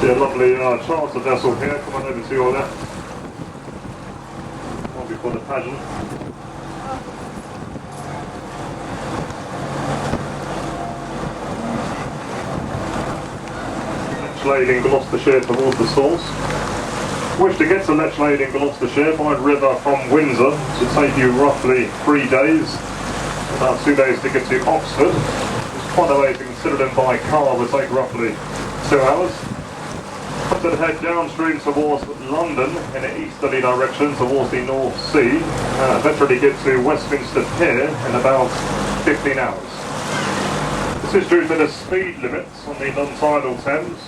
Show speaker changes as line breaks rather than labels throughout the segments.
See a lovely charter vessel here, come on over to your left. One before the pageant. Lechlade in Gloucestershire towards the source. Wish to get to Lechlade in Gloucestershire by river from Windsor. It should take you roughly 3 days. About 2 days to get to Oxford. It's quite a way to consider them by car, would take roughly 2 hours. To head downstream towards London in an easterly direction towards the North Sea. Eventually get to Westminster Pier in about 15 hours. This is due to the speed limits on the Untitled Thames.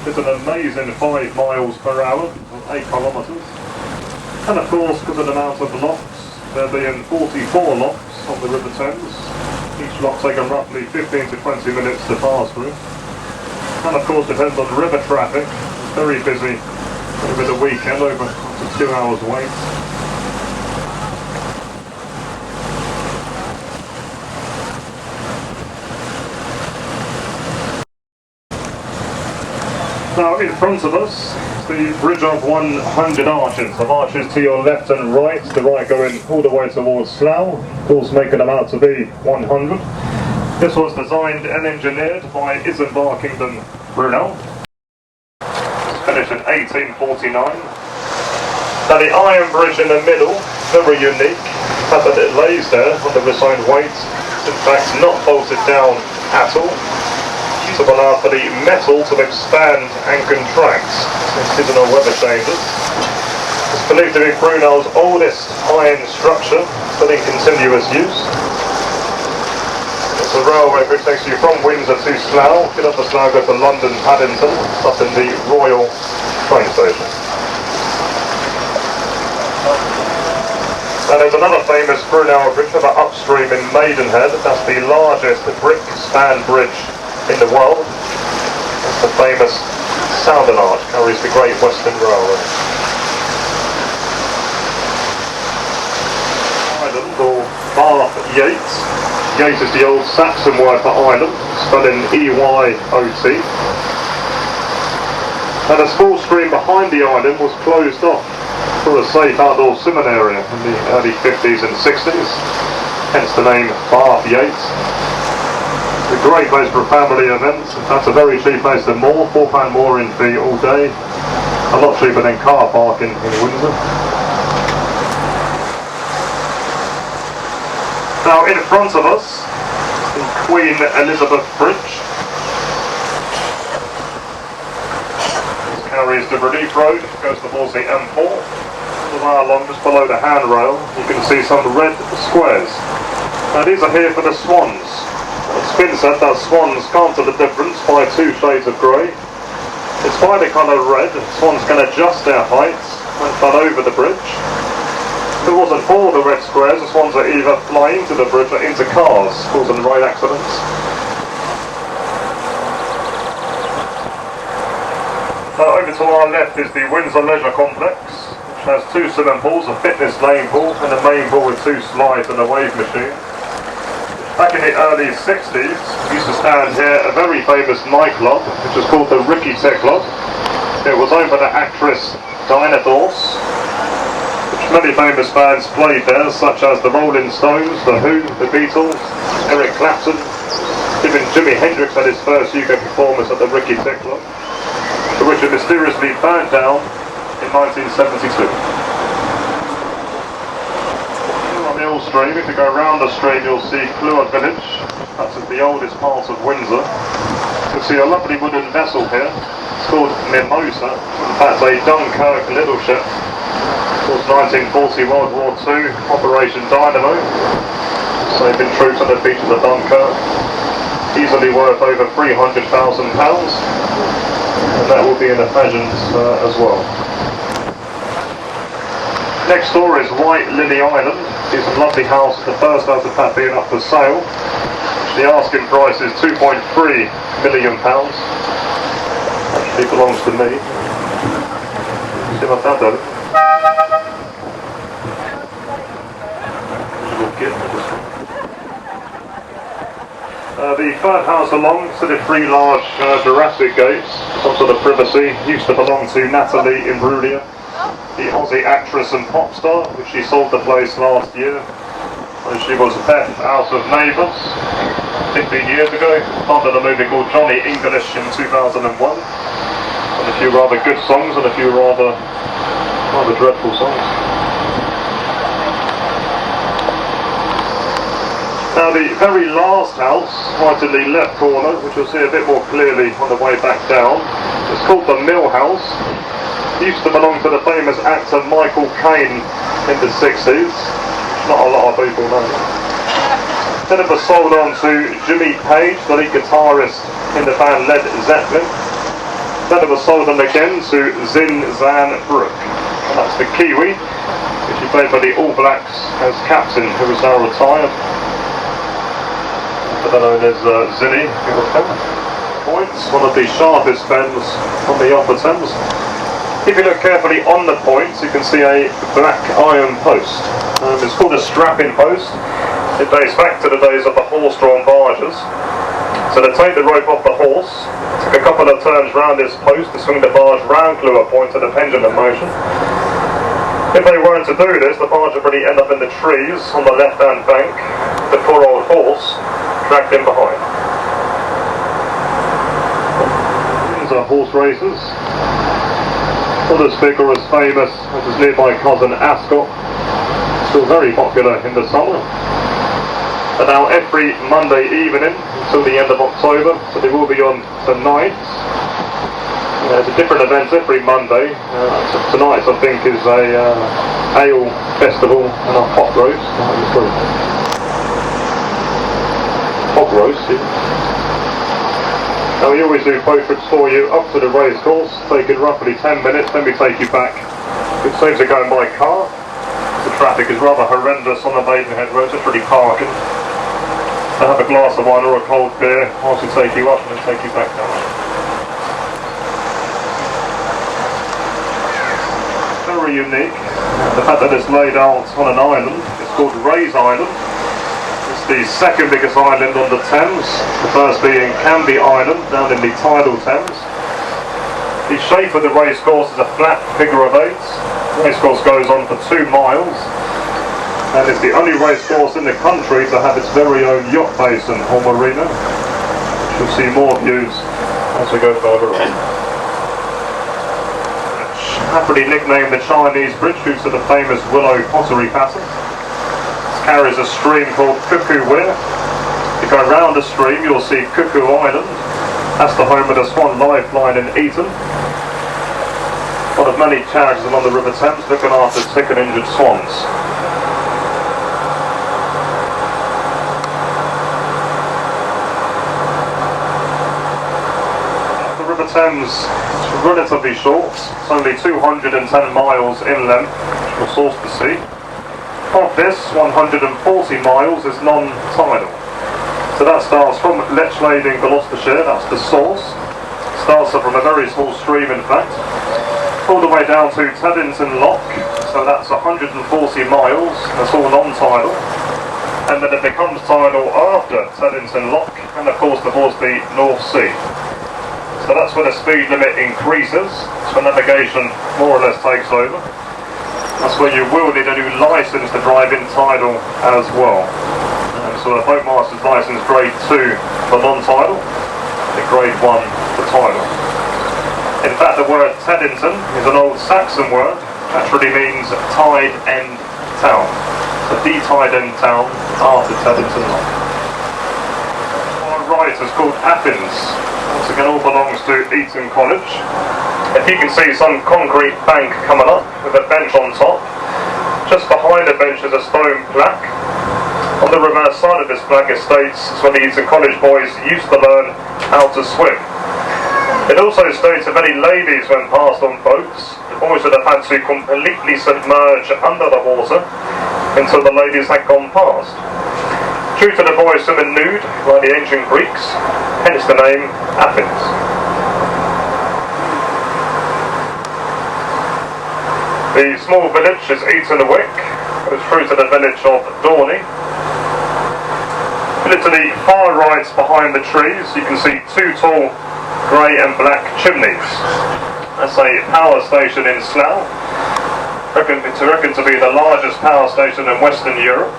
It's an amazing 5 miles per hour, 8 kilometres. And of course, because of the amount of locks, there being 44 locks on the River Thames. Each lock taking roughly 15 to 20 minutes to pass through. And of course, depends on river traffic. Very busy over the weekend, over up to 2 hours wait. Now in front of us is the bridge of 100 arches. Of arches to your left and right, the right going all the way towards Slough, of course making them out to be 100. This was designed and engineered by Isambard Kingdom Brunel. Finished in 1849. Now the iron bridge in the middle, very unique. The fact that it lays there under its own weight, it's in fact not bolted down at all, to allow for the metal to expand and contract in seasonal weather changes. It's believed to be Brunel's oldest iron structure, still in continuous use. It's a railway which takes you from Windsor to Slough. Get up to Slough, go to London, Paddington, up in the Royal train station. And there's another famous Brunel bridge further upstream in Maidenhead. That's the largest brick span bridge in the world. That's the famous Sounding Arch, carries the Great Western Railway. Island, or Bath Yates. Yates is the old Saxon word for island, spelling E-Y-O-T. And a small stream behind the island was closed off for a safe outdoor swimming area in the early 50s and 60s, hence the name Bath Yates. It's a great place for family events. That's a very cheap place to moor, £4 mooring fee all day, a lot cheaper than car parking in Windsor. Now in front of us is the Queen Elizabeth Bridge. This carries the Relief Road, goes towards the M4. A mile long, just below the handrail, you can see some red squares. Now these are here for the swans. It's been said that swans can't tell the difference by 2 shades of grey. It's by the colour red, swans can adjust their heights when fly over the bridge. If it wasn't for the red squares, the swans are either fly into the bridge or into cars, causing road accidents. Now over to our left is the Windsor Leisure Complex, which has 2 swimming pools, a fitness lane pool and a main pool with 2 slides and a wave machine. Back in the early 60s, used to stand here a very famous nightclub, which was called the Ricky Club. It was owned by the actress Diana Dawes. Many famous bands played there, such as the Rolling Stones, The Who, The Beatles, Eric Clapton. Even Jimi Hendrix had his first UK performance at the Ricky Club, which it mysteriously burned down in 1972. On the old stream, if you go around the stream, you'll see Floyd Village. That's the oldest part of Windsor. You'll see a lovely wooden vessel here. It's called Mimosa. In fact, a Dunkirk little ship. Of course, 1940 World War II, Operation Dynamo, saving troops on the beaches of Dunkirk. Easily worth over £300,000, and that will be in the pageant as well. Next door is White Lily Island. It's a lovely house, the first house of that being up for sale. The asking price is £2.3 million. Actually belongs to me. See what that does. The third house along, so the three large Jurassic gates, some sort of privacy, used to belong to Natalie Imbruglia, the Aussie actress and pop star, which she sold the place last year. And she was Beth out of Neighbours 15 years ago, part of the movie called Johnny English in 2001, and a few rather good songs and a few rather dreadful songs. Now the very last house, right in the left corner, which you'll see a bit more clearly on the way back down, it's called the Milhouse. It used to belong to the famous actor Michael Caine in the 60s. Not a lot of people know. Then it was sold on to Jimmy Page, the lead guitarist in the band Led Zeppelin. Then it was sold on again to Zin Zan Brooke, and that's the Kiwi, which he played for the All Blacks as captain, who is now retired. Known as Zinny, points, one of the sharpest bends on the Upper Thames. If you look carefully on the points, you can see a black iron post. It's called a strapping post. It dates back to the days of the horse-drawn barges. So they take the rope off the horse, took a couple of turns round this post to swing the barge round to a point to the pendulum motion. If they weren't to do this, the barge would really end up in the trees on the left-hand bank, the poor old horse dragged in behind. These are horse races. Not as big or as famous as his nearby cousin Ascot. Still very popular in the summer. And now every Monday evening until the end of October, so they will be on tonight. There's a different event every Monday. Tonight's, I think, is a ale festival and a hot roast. Hog roast, yeah. Now we always do boat trips for you up to the race course, taking roughly 10 minutes, then we take you back. It saves you going by car. The traffic is rather horrendous on the Maidenhead Road, just really parking. So have a glass of wine or a cold beer whilst we take you up and then take you back down. Very unique. The fact that it's laid out on an island, it's called Ray's Island. The second biggest island on the Thames, the first being Canby Island down in the tidal Thames. The shape of the racecourse is a flat figure of 8. The racecourse goes on for 2 miles, and it's the only racecourse in the country to have its very own yacht basin or marina. You'll see more views as we go further on. Happily nicknamed the Chinese Bridge due to the famous willow pottery pattern. Carries a stream called Cuckoo Weir. If you go round the stream, you'll see Cuckoo Island. That's the home of the Swan Lifeline in Eton. One of many charities along the River Thames looking after sick and injured swans. The River Thames is relatively short. It's only 210 miles inland, which will source the sea. Of this, 140 miles is non-tidal. So that starts from Lechlade in Gloucestershire, that's the source. Starts up from a very small stream in fact, all the way down to Teddington Lock, so that's 140 miles, that's all non-tidal. And then it becomes tidal after Teddington Lock, and of course towards the North Sea. So that's where the speed limit increases, so navigation more or less takes over. That's where you will need a new licence to drive in tidal as well. So a boatmaster's licence grade 2 for non-tidal, and grade 1 for tidal. In fact, the word Teddington is an old Saxon word, actually means tide end town. So the tide end town after Teddington Lock. On the right is called Athens. Once again, all belongs to Eton College. If you can see some concrete bank coming up with a bench on top, Just behind the bench is a stone plaque. On the reverse side of this plaque it states it's when these college boys used to learn how to swim. It also states that many ladies went past on boats. The boys would have had to completely submerge under the water until the ladies had gone past. Due to the boys swimming nude like the ancient Greeks, hence the name Athens. The small village is Eaton Wick, goes through to the village of Dorney. To the far right behind the trees you can see two tall grey and black chimneys. That's a power station in Slough. It's reckoned to be the largest power station in Western Europe.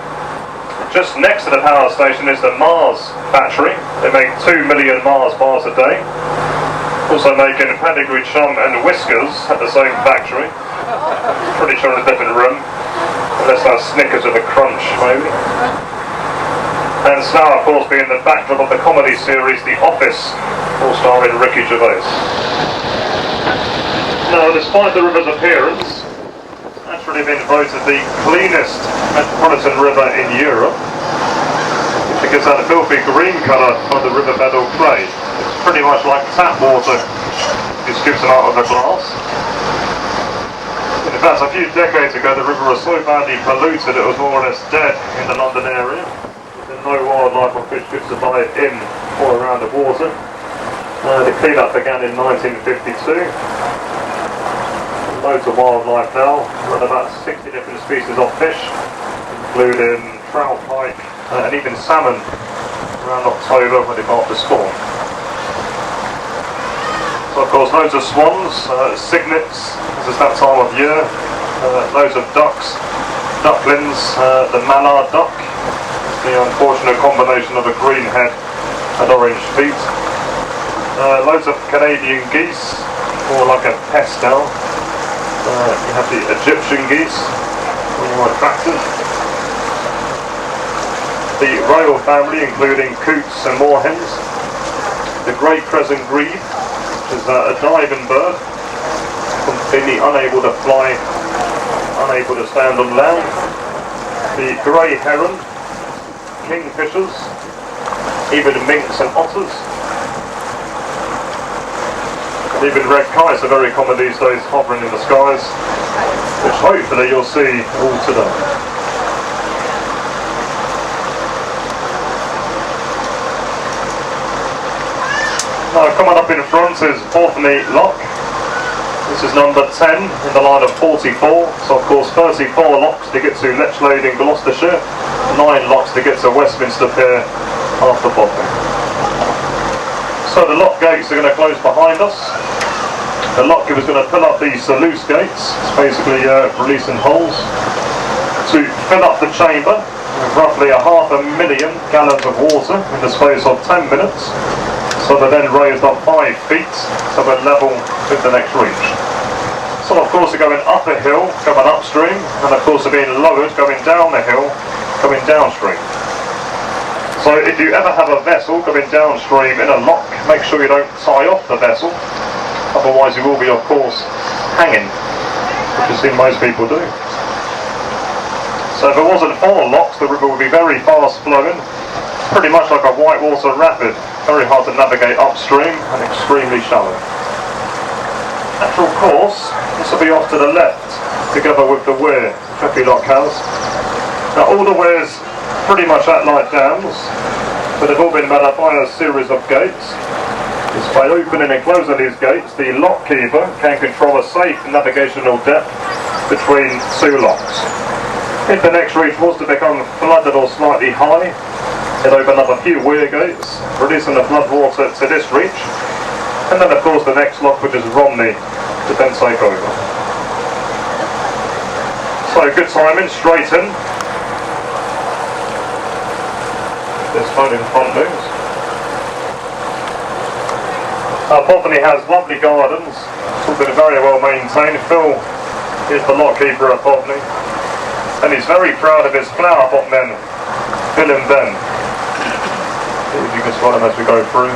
Just next to the power station is the Mars factory. They make 2 million Mars bars a day. Also making pedigree chum and whiskers at the same factory. Pretty sure in a different room, unless that's Snickers with a crunch, maybe. And Slough, of course, being the backdrop of the comedy series The Office, all starring Ricky Gervais. Now, despite the river's appearance, it's actually been voted the cleanest metropolitan river in Europe, which gets that filthy green colour of the riverbed or clay. It's pretty much like tap water if you scoop some out of a glass. In fact, a few decades ago the river was so badly polluted it was more or less dead in the London area. There's no wildlife or fish could survive in or around the water. The clean-up began in 1952. Loads of wildlife now, with about 60 different species of fish, including trout, pike, and even salmon around October when they start to spawn. So of course loads of swans, cygnets, this is that time of year, loads of ducks, ducklings, the Mallard Duck, the unfortunate combination of a green head and orange feet. Loads of Canadian geese, more like a pest now. You have the Egyptian geese, more attractive. The royal family, including coots and moorhens. The great crescent grebe, which is a diving bird, completely unable to fly, unable to stand on land. The grey heron, kingfishers, even minks and otters. And even red kites are very common these days, hovering in the skies, which hopefully you'll see all today. Now coming up in front is Dorney Lock. This is number 10 in the line of 44, so of course 34 locks to get to Lechlade in Gloucestershire, 9 locks to get to Westminster Pier after Bodmin. So the lock gates are going to close behind us. The lockkeeper is going to fill up these sluice gates, it's basically releasing holes, to fill up the chamber with roughly 500,000 gallons of water in the space of 10 minutes. So they're then raised up 5 feet so they're level with the next reach. So of course they're going up a hill, going upstream, and of course they're being lowered, going down the hill, going downstream. So if you ever have a vessel going downstream in a lock, make sure you don't tie off the vessel, otherwise you will be of course hanging, which you've seen most people do. So if it wasn't 4 locks, the river would be very fast flowing, pretty much like a whitewater rapid, very hard to navigate upstream and extremely shallow. Natural course, this will be off to the left, together with the weir Treppy Lock has. Now all the weirs pretty much act like dams, but they've all been made up by a series of gates. It's by opening and closing these gates, the lockkeeper can control a safe navigational depth between 2 locks. If the next reach was to become flooded or slightly high, it opened up a few weir gates, releasing the flood water to this reach, and then of course the next lock, which is Romney, to then take over. So good timing, straight in. This phone in front moves. Bodmin has lovely gardens, it's all been very well maintained. Phil is the lockkeeper at Bodmin, and he's very proud of his flower pot men, Phil and Ben. If you can spot them as we go through.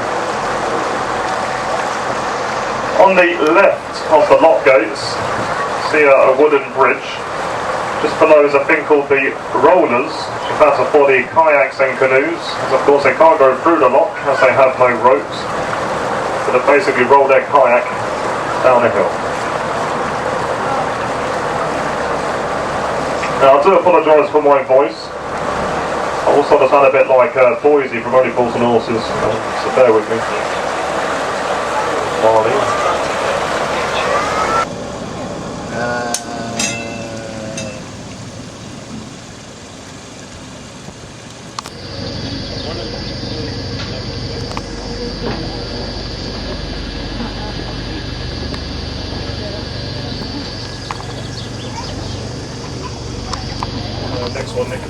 On the left of the lock gates, see a wooden bridge. Just below is a thing called the rollers, that's for the kayaks and canoes, as of course they can't go through the lock as they have no ropes, so they basically roll their kayak down a hill. Now I do apologise for my voice. I also sound a bit like Boise from Only Fools and Horses, so bear with me. Marley. Next one, Nick.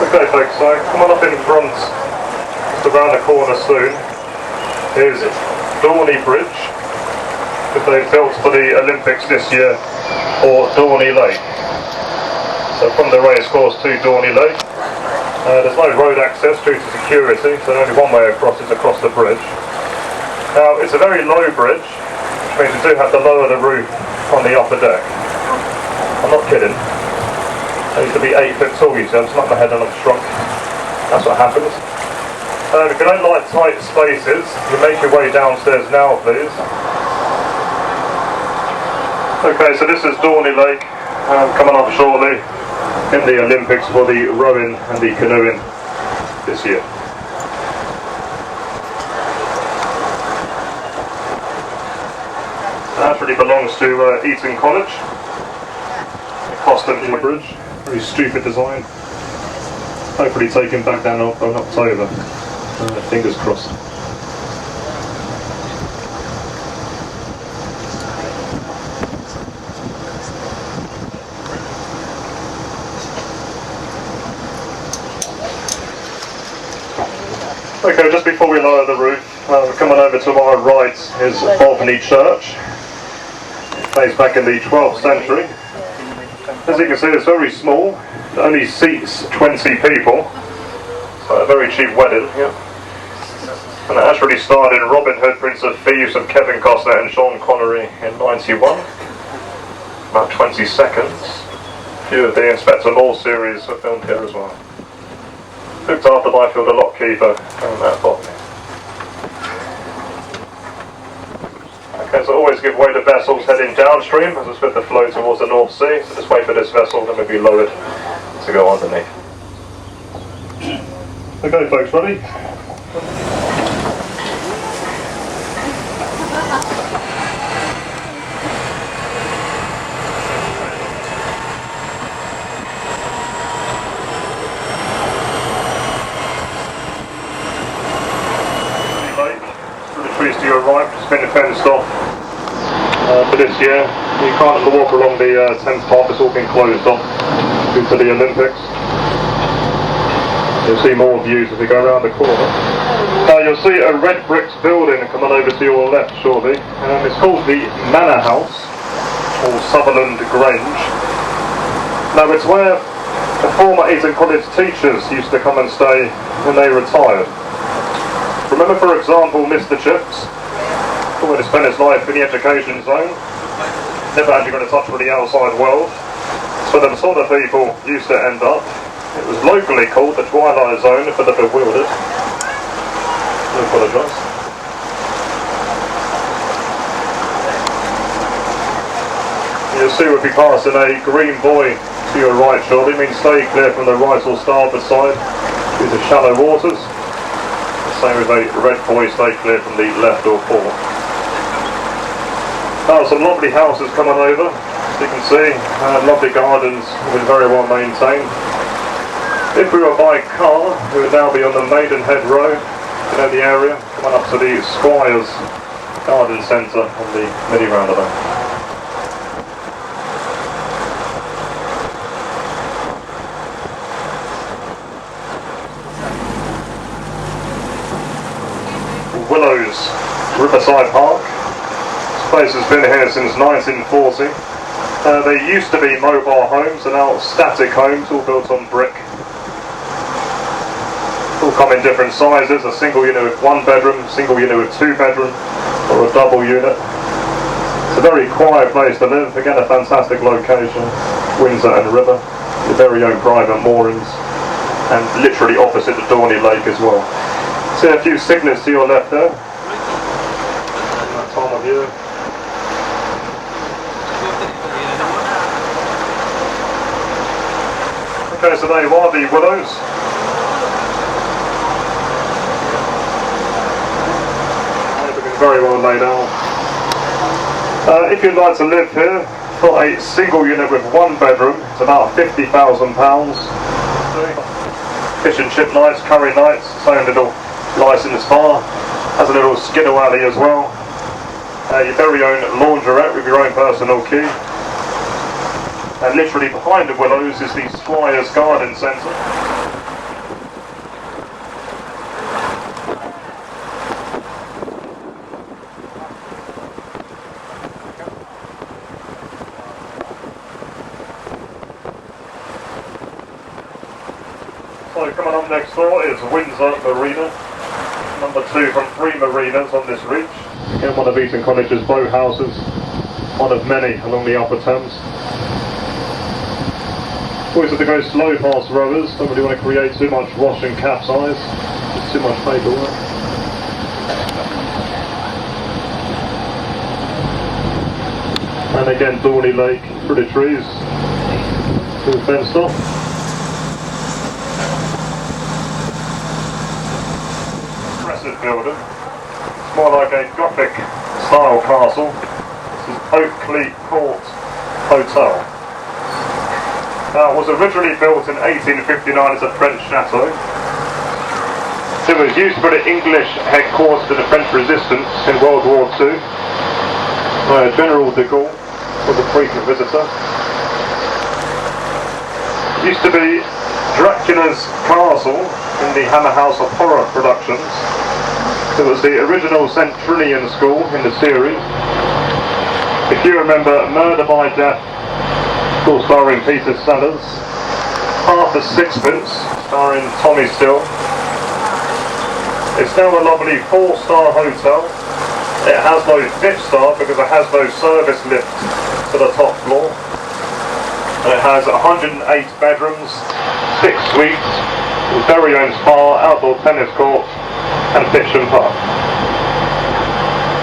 Okay folks, so come on up in front, just around the corner soon, is Dorney Bridge, that they've built for the Olympics this year, or Dawny Lake. So from the racecourse to Dawny Lake, there's no road access due to security, so only one way across is across the bridge. Now it's a very low bridge, which means you do have to lower the roof on the upper deck. I'm not kidding. I used to be 8 foot tall, you see, I'm smacked my head and I've shrunk. That's what happens. If you don't like tight spaces, you make your way downstairs now, please. Okay, so this is Dorney Lake, coming up shortly in the Olympics for the rowing and the canoeing this year. That really belongs to Eton College. Across the bridge. Very stupid design. Hopefully taken back down in October. Fingers crossed. Okay, just before we lower the roof, coming over to our right is Oakley Church. It dates back in the 12th century. As you can see, it's very small. It only seats 20 people. So a very cheap wedding. Yeah. And it actually starred in Robin Hood, Prince of Thieves of Kevin Costner and Sean Connery in '91. About 20 seconds. A few of the Inspector Law series were filmed here as well. Looked after by Phil the lockkeeper and that bottom. Okay, so always give way to vessels heading downstream as it's with the flow towards the North Sea. So just wait for this vessel, then we'll be lowered to go underneath. Okay folks, ready? Trees to your right, just been fenced off for this year. You can't walk along the Thames Park, it's all been closed off due to the Olympics. You'll see more views as we go around the corner. You'll see a red brick building coming over to your left shortly. It's called the Manor House, or Sutherland Grange. Now it's where the former Eton College teachers used to come and stay when they retired. Remember, for example, Mr. Chips, who had spent his life in the education zone, never actually got in touch with the outside world. So the sort of people used to end up. It was locally called the Twilight Zone for the bewildered. I apologise. You'll see we'll be passing a green buoy to your right shortly. It means stay clear from the right or starboard side due to shallow waters. Same with a red buoy, stay clear from the left or port. Some lovely houses coming over. you can see, lovely gardens, been very well maintained. If we were by car, we would now be on the Maidenhead Road, you know the area, coming up to the Squires Garden Centre on the mini roundabout. Willows, Riverside Park. This place has been here since 1940. They used to be mobile homes, and now static homes, all built on brick. All come in different sizes, a single unit with 1 bedroom, single unit with 2 bedroom, or a double unit. It's a very quiet place to live, again a fantastic location, Windsor and River, your very own private moorings, and literally opposite the Dawny Lake as well. See a few cygnets to your left there. That time of year. Okay, so there you are, the Willows. Everything's very well laid out. If you'd like to live here, for a single unit with 1 bedroom, it's about £50,000. Fish and chip nights, curry nights, same little licensed bar, has a little skidoo alley as well, your very own laundrette with your own personal key, and literally behind the Willows is the Squires Garden Centre. So coming up next door is Windsor Marina, number 2 from 3 marinas on this reach. Again, one of Eton College's boathouses, one of many along the upper Thames. Always have to go slow past rowers, don't really want to create too much wash and capsize, it's too much paperwork. And again, Dawny Lake, through the trees, all fenced off. Building. It's more like a Gothic style castle. This is Oakley Court Hotel. Now, it was originally built in 1859 as a French chateau. It was used for the English headquarters of the French resistance in World War II. General de Gaulle was a frequent visitor. It used to be Dracula's castle in the Hammer House of Horror productions. It was the original St. Trinian school in the series. If you remember Murder by Death, still starring Peter Sellers, Half a Sixpence, starring Tommy Still. It's now a lovely 4-star hotel. It has no 5th-star because it has no service lift to the top floor. And it has 108 bedrooms, 6 suites, with very own spa, outdoor tennis court, and pitch and putt.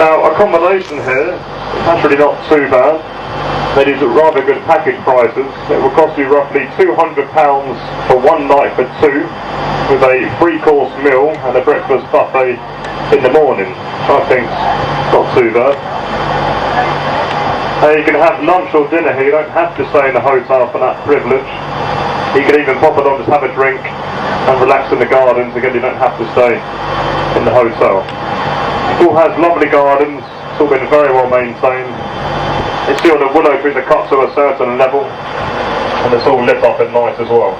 Now, accommodation here is actually not too bad. They do rather good package prices. It will cost you roughly £200 for 1 night for 2, with a 3-course meal and a breakfast buffet in the morning. I think not too bad. You can have lunch or dinner here. You don't have to stay in the hotel for that privilege. You can even pop along, just have a drink and relax in the gardens. Again, you don't have to stay in the hotel. It all has lovely gardens, it's all been very well maintained. You see all the willow trees are cut to a certain level, and it's all lit up at night as well.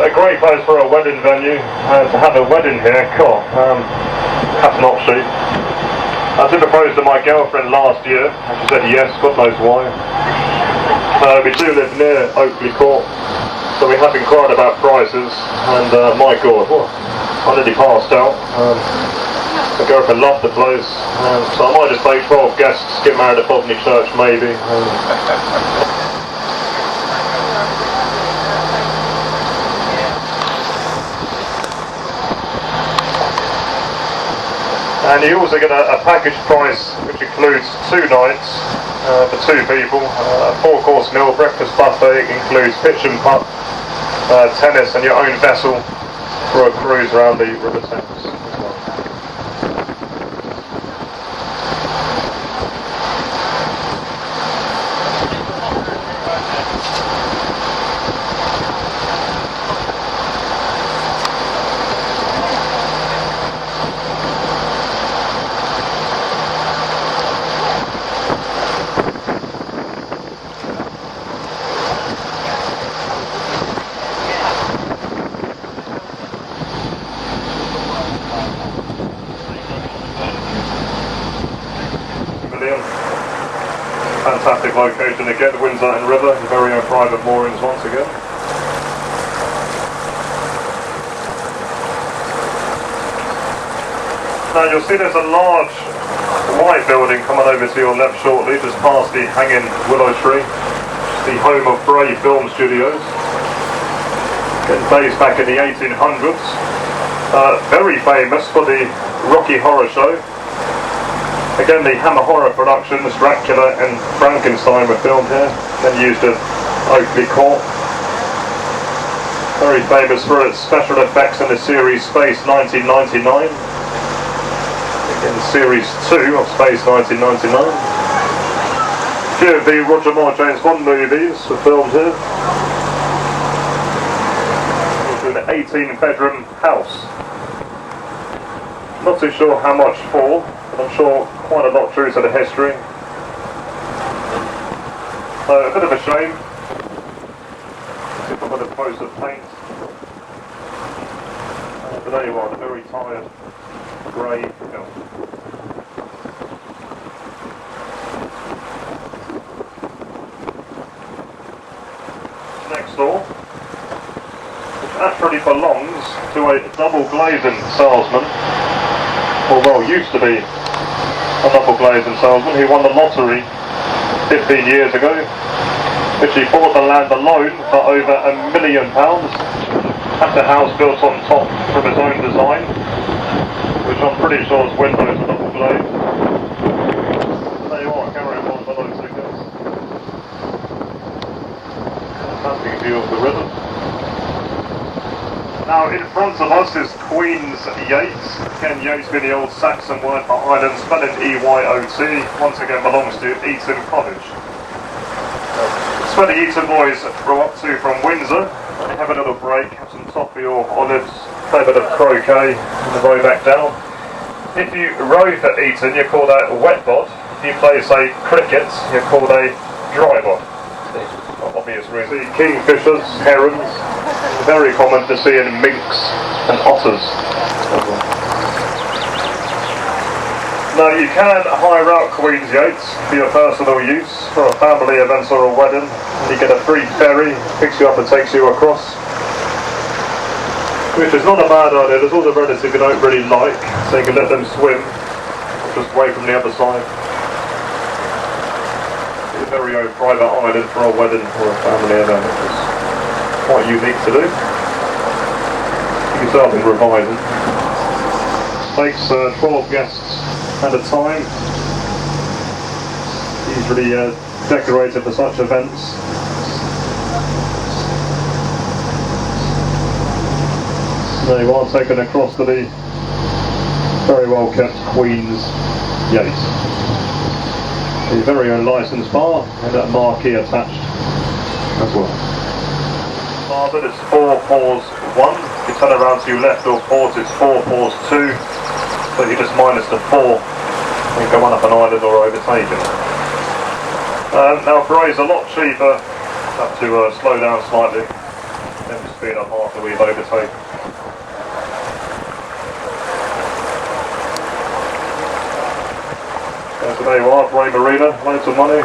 A great place for a wedding venue. To have a wedding here, hats not cheap. I did propose to my girlfriend last year, and she said yes, God knows why. We do live near Oakley Court, so we have inquired about prices, and my God, I nearly passed out. My girlfriend loved the place, so I might just take 12 guests, get married at Botany Church maybe. And you also get a package price which includes 2 nights for 2 people, a 4-course meal, breakfast buffet, includes pitch and putt, tennis and your own vessel for a cruise around the River Thames. fantastic location again, Windsor and River, very own private moorings once again. Now you'll see there's a large white building coming over to your left shortly, just past the hanging willow tree, the home of Bray Film Studios. Based back in the 1800s, very famous for the Rocky Horror Show. Again, the Hammer Horror productions, Dracula and Frankenstein were filmed here, then used at Oakley Court. Very famous for its special effects in the series Space 1999. In Series 2 of Space 1999. A few of the Roger Moore James Bond movies were filmed here. An 18-bedroom house. Not too sure how much for, but I'm sure quite a lot true to the history. So a bit of a shame. If I'm going to pose of paint. But there you are, the very tired grey film. Next door, actually belongs to a double glazing salesman, or well, used to be a double glazing salesman who won the lottery 15 years ago, which he bought the land alone for over £1 million, had the house built on top from his own design, which I'm pretty sure is windows and double glazed. There you are, carrying on below tickets. Fantastic view of the river. Now in front of us is Queen's Yates. Again, Yates being the old Saxon word for island, spelling E-Y-O-T. Once again belongs to Eton College. It's where the Eton boys grew up to from Windsor. They have a little break, have some toffee or olives, play a bit of croquet, and then row back down. If you row for Eton, you're called a wet bod. If you play, say, cricket, you're called a dry bod. For obvious reasons. Kingfishers, herons, very common to see in minks and otters. Now you can hire out Queen's Yates for your personal use, for a family event or a wedding. You get a free ferry, picks you up and takes you across. Which is not a bad idea. There's all the relatives you don't really like, so you can let them swim, just away from the other side. It's a very own private island for a wedding or a family event, which is quite unique to do. You can start in revising. Takes 12 guests at a time. Usually decorated for such events. There you are, taken across to the very well kept Queen's Yates. The very own licensed bar and that marquee attached as well. Starboard it's 4 pause 1. If you turn around to your left or port, it's 4 pause 2. So you just minus the 4 and go on up an island or overtake it. Now Bray's a lot cheaper. Have to slow down slightly. Then speed up after we've overtaken. So there you are, Bray Marina, loads of money.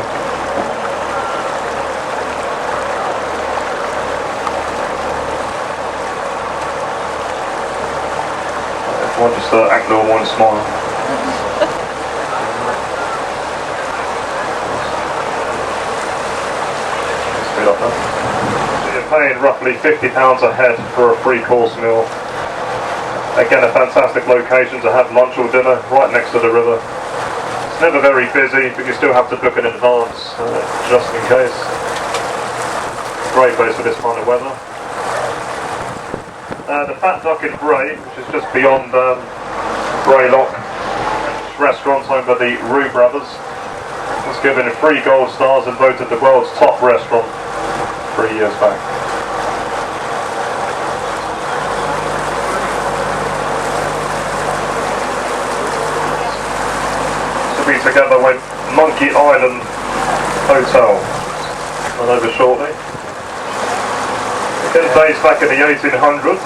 Everyone just act normal and smile. Speed up then. So you're paying roughly £50 a head for a 3-course meal. Again, a fantastic location to have lunch or dinner, right next to the river. It's never very busy, but you still have to book in advance, just in case. Great place for this kind of weather. The Fat Duck in Bray, which is just beyond Bray Lock, restaurant owned by the Roux brothers, was given 3 gold stars and voted the world's top restaurant 3 years back. Together with Monkey Island Hotel. Run over shortly. Again, dates back in the 1800s,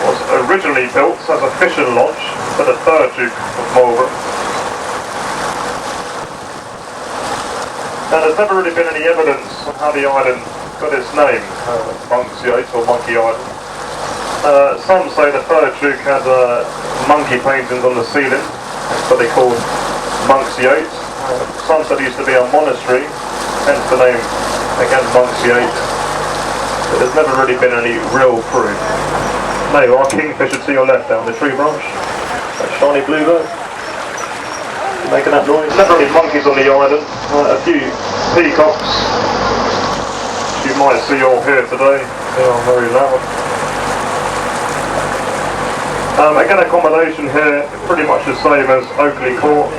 was originally built as a fishing lodge for the 3rd Duke of Marlborough. Now there's never really been any evidence on how the island got its name, Monk's Yacht or Monkey Island. Some say the third Duke had monkey paintings on the ceiling, that's what they call Monk's Yacht. Some said it used to be a monastery, hence the name again Monk's Yacht. But there's never really been any real proof. There you are, kingfisher to your left down the tree branch. That shiny bluebird. Making that noise. Never any monkeys on the island. A few peacocks. You might see all here today. They are very loud. Again, accommodation here pretty much the same as Oakley Court.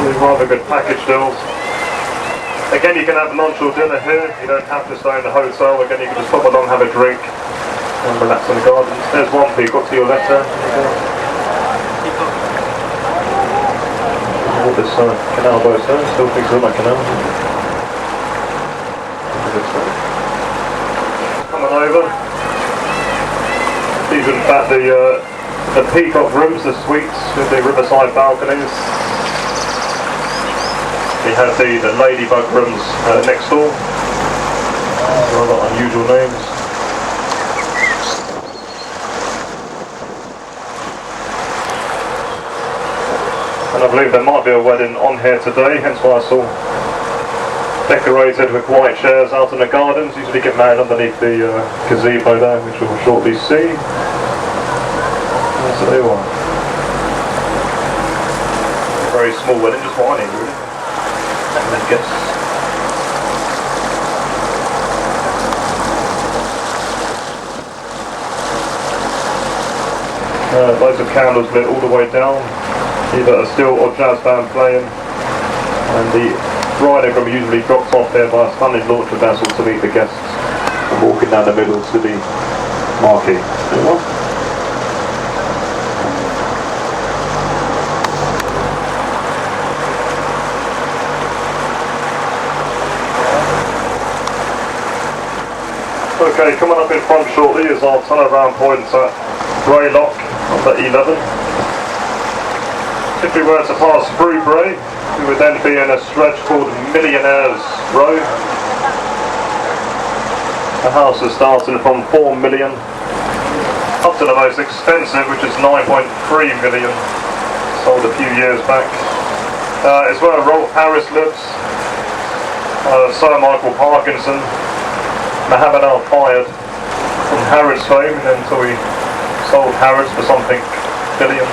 With rather good package deals. Again, you can have lunch or dinner here. You don't have to stay in the hotel. Again, you can just pop along, have a drink, and relax in the gardens. There's one peacock to your left there. All this canal boat there, still thinks of like canal. Coming over. These are in fact the peacock rooms, the suites with the riverside balconies. We have the Ladybug Rooms next door. Rather unusual names. And I believe there might be a wedding on here today, hence why I saw decorated with white chairs out in the gardens. Usually get married underneath the gazebo there, which we'll shortly see. So there you are. Very small wedding, just what I need really. And then guests. Loads of candles lit all the way down, either a steel or jazz band playing, and the bride and groom usually dropped off there by a Spanish launcher vessel to meet the guests, and walking down the middle to the marquee. Okay, coming up in front shortly is our turnaround point at Bray Lock on the 11. If we were to pass through Bray, we would then be in a stretch called Millionaire's Row. The houses starting from 4 million up to the most expensive, which is 9.3 million, sold a few years back. It's where Rolf Harris lives, Sir Michael Parkinson, Muhammad Al-Fayed from Harrods fame until he sold Harrods for something billion.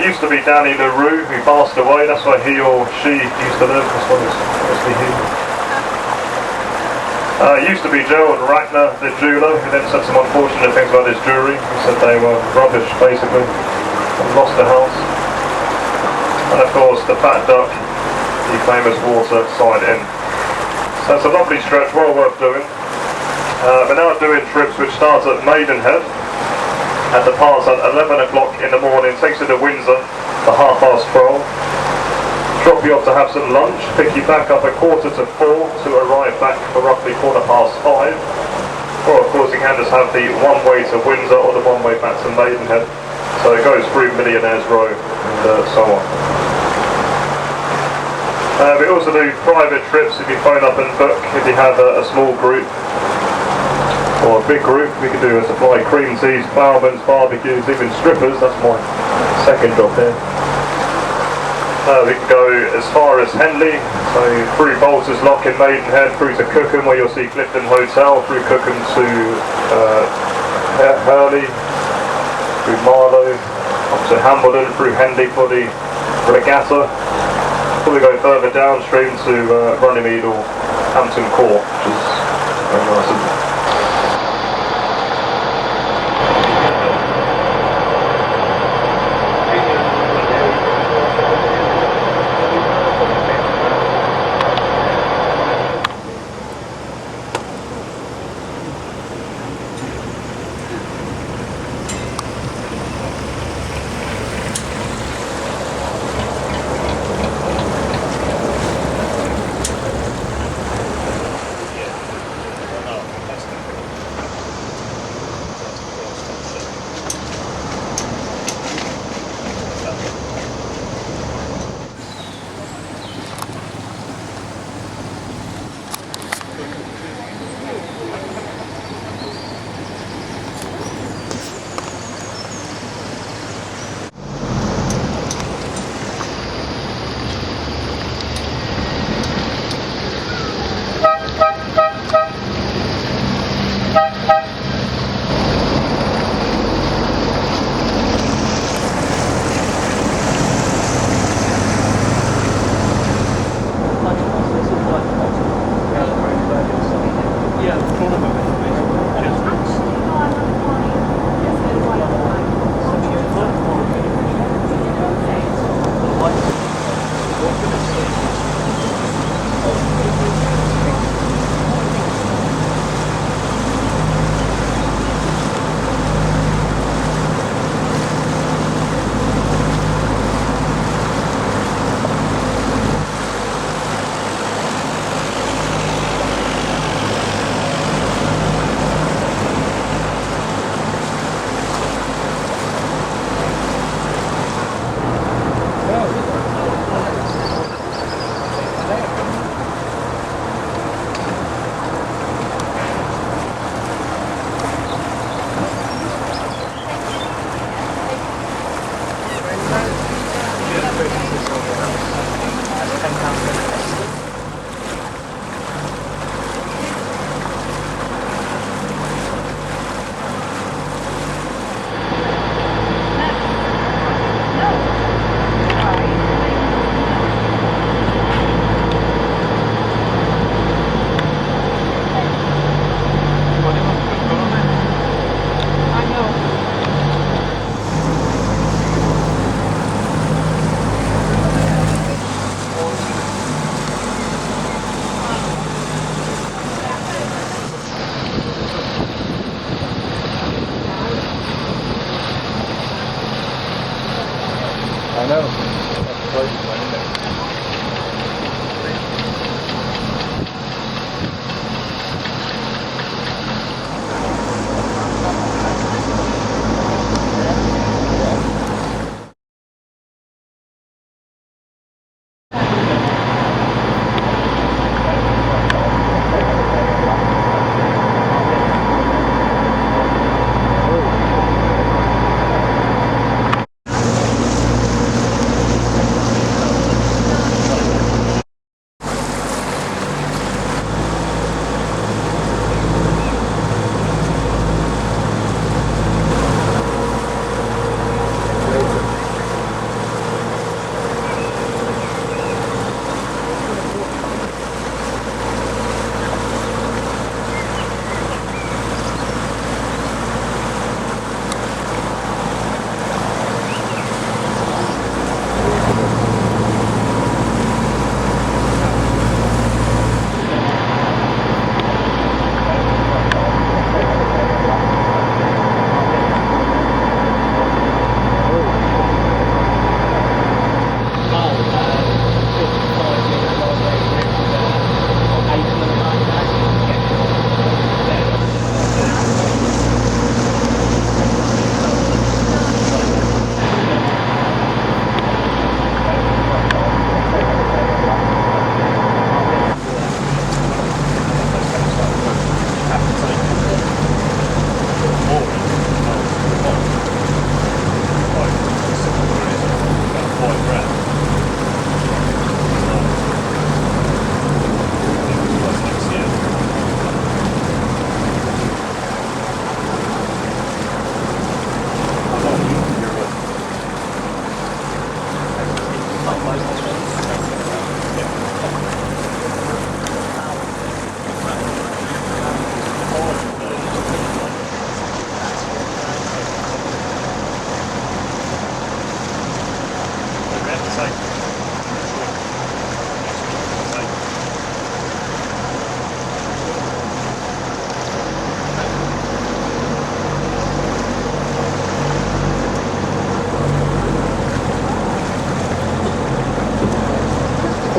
Used to be Danny LaRue, who passed away, that's where he or she used to live, this one is obviously he. Used to be Gerald Rachner, the jeweller, who then said some unfortunate things about his jewellery. He said they were rubbish basically, and lost the house. And of course the Fat Duck, the famous water side inn. So it's a lovely stretch, well worth doing. We're now doing trips which start at Maidenhead and departs at 11 o'clock in the morning, takes you to Windsor for 12:30. Drop you off to have some lunch, pick you back up at 4:45 to arrive back for roughly 5:15. Or of course you can just have the one way to Windsor or the one way back to Maidenhead. So it goes through Millionaire's Row and so on. We also do private trips if you phone up and book, if you have a small group or a big group. We can do a supply cream teas, bowmans, barbecues, even strippers. That's my second job here. We can go as far as Henley, so through Bolter's Lock in Maidenhead, through to Cookham where you'll see Clifton Hotel, through Cookham to Hurley, through Marlow, up to Hambledon, through Henley for the regatta. Before we go further downstream to Runnymede or Hampton Court, which is very nice.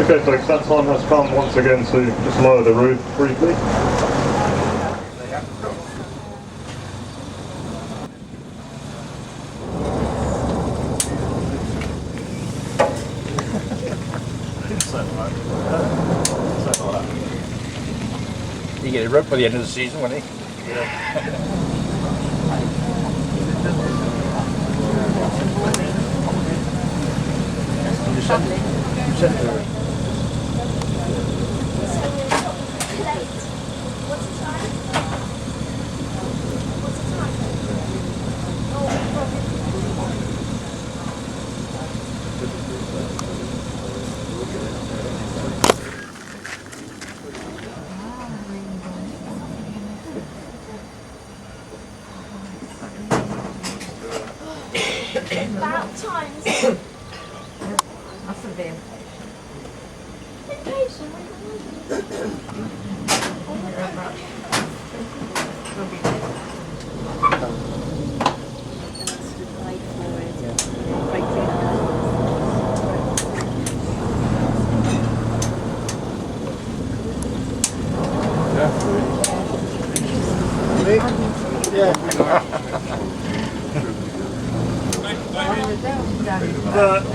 Okay folks, that time has come once again to just lower the roof briefly.
You get a rope by the end of the season, won't he?
About times.
Must have been.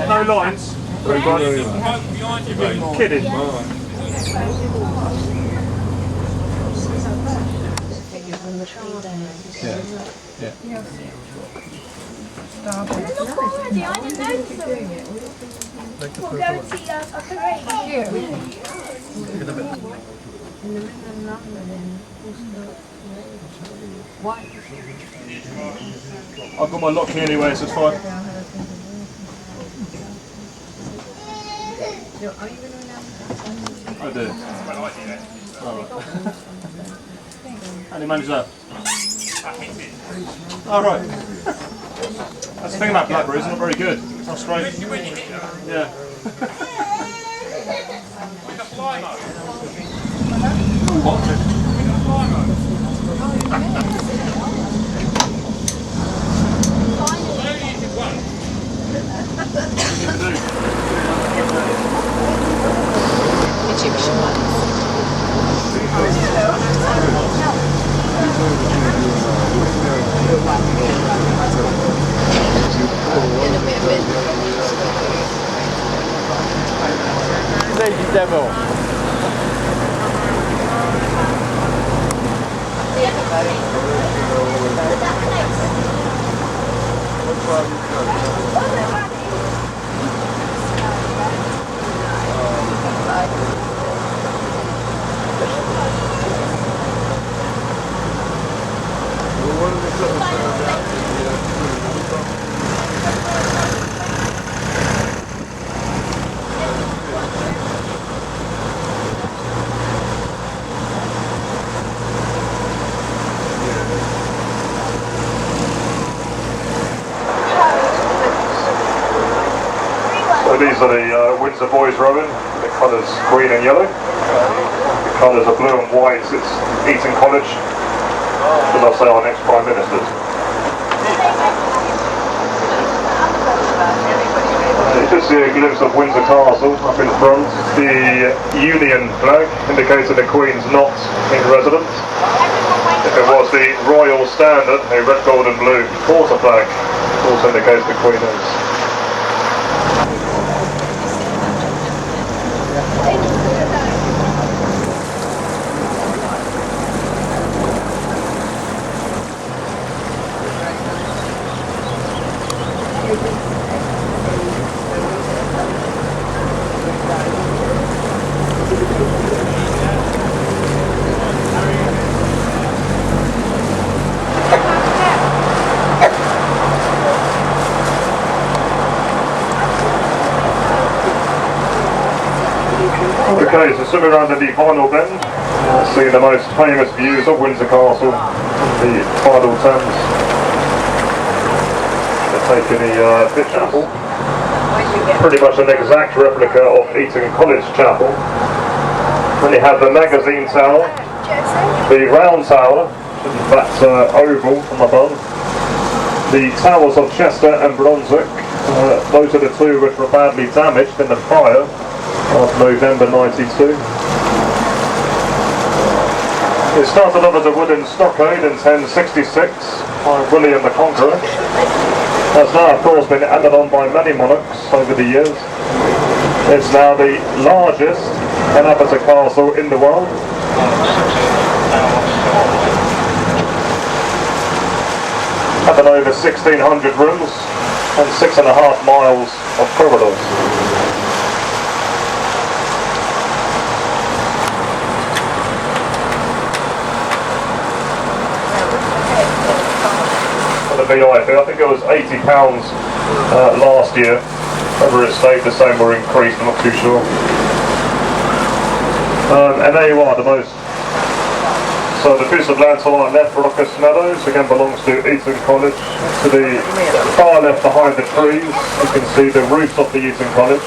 No lines. Kidding.
Already, I didn't notice them. We'll go and see a parade.
I've got my lock key anyway, so it's fine. I do. How do you manage that? Oh, right. That's the thing about blackberries, they're not very good. It's not straight. Yeah.
Egyptian ones.
Lady Devil.
So these are the Windsor boys rowing. The colours green and yellow. The colours are blue and white. It's Eton College. As I say, our next Prime Ministers. You just see a glimpse of Windsor Castle up in front. The Union flag indicates that the Queen's not in residence. If it was the Royal Standard, a red, gold and blue quarter flag, also indicates the Queen is. Okay, so swimming around in the final bend, seeing the most famous views of Windsor Castle, the final Thames. They're taking the pit chapel, pretty much an exact replica of Eton College Chapel. Then you have the magazine tower, the round tower, that's oval from above, the towers of Chester and Brunswick. Those are the two which were badly damaged in the fire of November 92. It started off as a wooden stockade in 1066 by William the Conqueror. Has now of course been added on by many monarchs over the years. It's now the largest inhabited castle in the world. Having over 1,600 rooms and 6.5 miles of corridors. VIP. I think it was £80 last year. Whether it stayed the same or increased, I'm not too sure. And there you are, the most So the piece of land to our left, Rockus Meadows, again belongs to Eton College. To the far left behind the trees, you can see the roofs of the Eton College,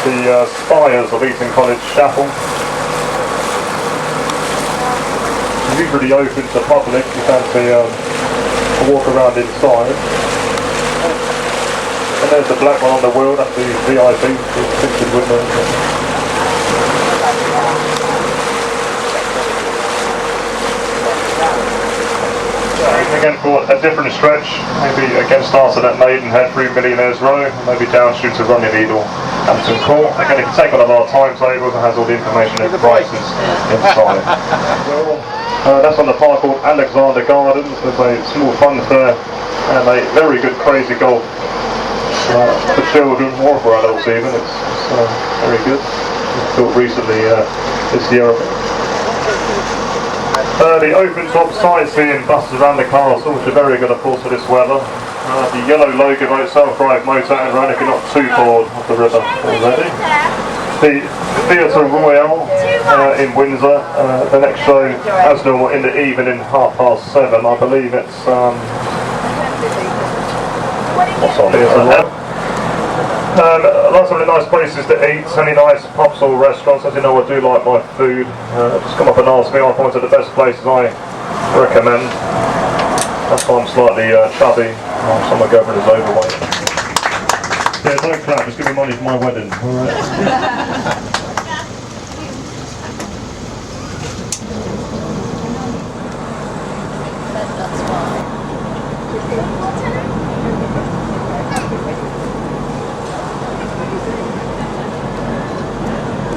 the spires of Eton College Chapel. It's usually open to public, you fancy a walk around inside. And there's the black one on the wheel, that's the VIP, the tinted window. Again for a different stretch, maybe again starting at Maidenhead through Millionaires Row, maybe down through to Runnymede or Hampton Court. Again, if you take one of our timetables, it has all the information and prices inside. That's on the park called Alexander Gardens. There's a small fun fair and a very good crazy golf for children or for adults even. It's very good. It's built recently this year. The open top sightseeing buses around the castle, which are very good of course for this weather. The yellow logo boat, self-drive motor and run if you're not too bored of the river already. The Theatre Royal in Windsor, the next show as normal in the evening, 7:30. I believe it's what's on Theatre lots of really nice places to eat, any nice pubs or restaurants. As you know, I do like my food. Just come up and ask me, I'll point to the best places I recommend. That's why I'm slightly chubby. Some of my girlfriend is overweight. Yeah, don't clap, just give me money for my wedding. Alright.